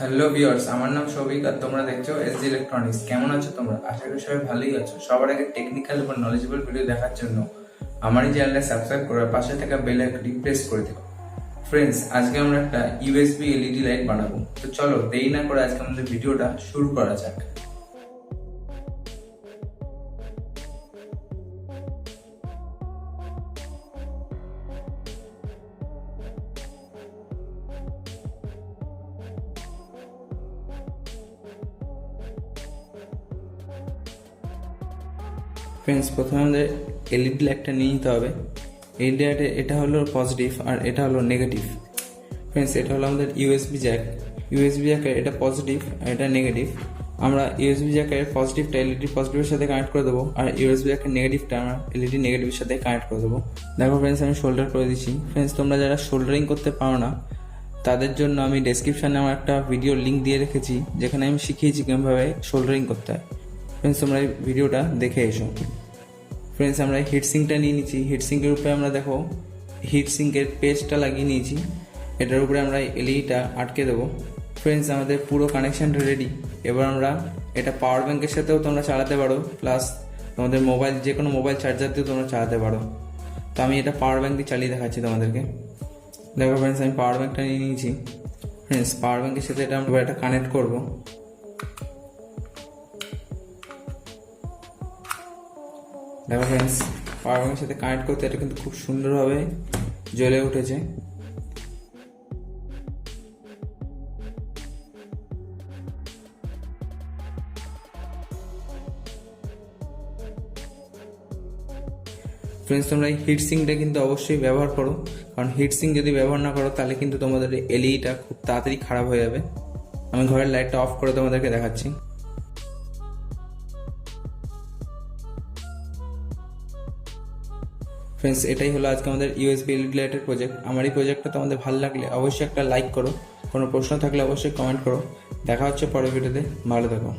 Hello viewers, আমার নাম সৌভিক আর তোমরা দেখছো এসজি ইলেকট্রনিক্স। কেমন আছো তোমরা? আশা করি সবাই ভালোই আছো। সবার আগে টেকনিক্যাল এবং নলেজেবল ভিডিও দেখার জন্য আমার এই চ্যানেলটা সাবস্ক্রাইব করে পাশে থাকা বেল আইকনটি প্রেস করে দিও। ফ্রেন্ডস, আজকে আমরা একটা ইউএসবি এলইডি লাইট বানাবো। তো চলো দেরি না করে আজকে আমাদের ভিডিওটা শুরু করা যাক। ফ্রেন্ডস, প্রথমে আমাদের এলইডি লাইটটা নিয়ে নিতে হবে। এলইডি লাইটে এটা হলো পজিটিভ আর এটা হলো নেগেটিভ। ফ্রেন্ডস, এটা হলো আমাদের ইউএসবি জ্যাক। ইউএসবি জ্যাকের এটা পজিটিভ আর এটা নেগেটিভ। আমরা ইউএসবি জ্যাকের পজিটিভটা এলইডি পজিটিভের সাথে কানেক্ট করে দেবো, আর ইউএসবি জ্যাকের নেগেটিভটা আমরা এলইডি নেগেটিভের সাথে কানেক্ট করে দেবো। দেখো ফ্রেন্ডস, আমি শোল্ডার করে দিচ্ছি। ফ্রেন্ডস, তোমরা যারা শোল্ডারিং করতে পারো না তাদের জন্য আমি ডেসক্রিপশানে আমার একটা ভিডিও লিঙ্ক দিয়ে রেখেছি, যেখানে আমি শিখিয়েছি কীভাবে শোল্ডারিং করতে হয়। ফ্রেন্ডস, তোমরা এই ভিডিওটা দেখে এসো। ফ্রেন্ডস, আমরা হিটসিঙ্কটা নিয়ে নিচ্ছি। হিটসিঙ্কের উপরে আমরা দেখো হিটসিঙ্কের পেস্টটা লাগিয়ে নিয়েছি। এটার উপরে আমরা এলইডিটা আটকে দেবো। ফ্রেন্ডস, আমাদের পুরো কানেকশানটা রেডি। এবার আমরা এটা পাওয়ার ব্যাঙ্কের সাথেও তোমরা চালাতে পারো, প্লাস তোমাদের মোবাইল যে কোনো মোবাইল চার্জার দিয়েও তোমরা চালাতে পারো। তো আমি এটা পাওয়ার ব্যাঙ্ক দিয়ে চালিয়ে দেখাচ্ছি তোমাদেরকে। দেখো ফ্রেন্ডস, আমি পাওয়ার ব্যাঙ্কটা নিয়ে নিয়েছি। ফ্রেন্ডস, পাওয়ার ব্যাঙ্কের সাথে এটা আমরা এটা কানেক্ট করবো। দেখো ফ্রেন্ডস, পাওয়ার ব্যাঙ্কের সাথে কানেক্ট করতে এটা কিন্তু খুব সুন্দরভাবে জ্বলে উঠেছে। ফ্রেন্ডস, তোমরা এই হিটসিঙ্কটা কিন্তু অবশ্যই ব্যবহার করো, কারণ হিটসিঙ্ক যদি ব্যবহার না করো তাহলে কিন্তু তোমাদের এলইডিটা খুব তাড়াতাড়ি খারাপ হয়ে যাবে। আমি ঘরের লাইটটা অফ করে তোমাদেরকে দেখাচ্ছি। ফ্রেন্ডস, এটাই হলো আজকে আমাদের ইউএসবি এলইডি লাইটের প্রজেক্ট। আমার এই প্রজেক্টটা তোমাদের ভালো লাগলে অবশ্যই একটা লাইক করো, কোনো প্রশ্ন থাকলে অবশ্যই কমেন্ট করো। দেখা হচ্ছে পরের ভিডিওতে। ভালো থাকো।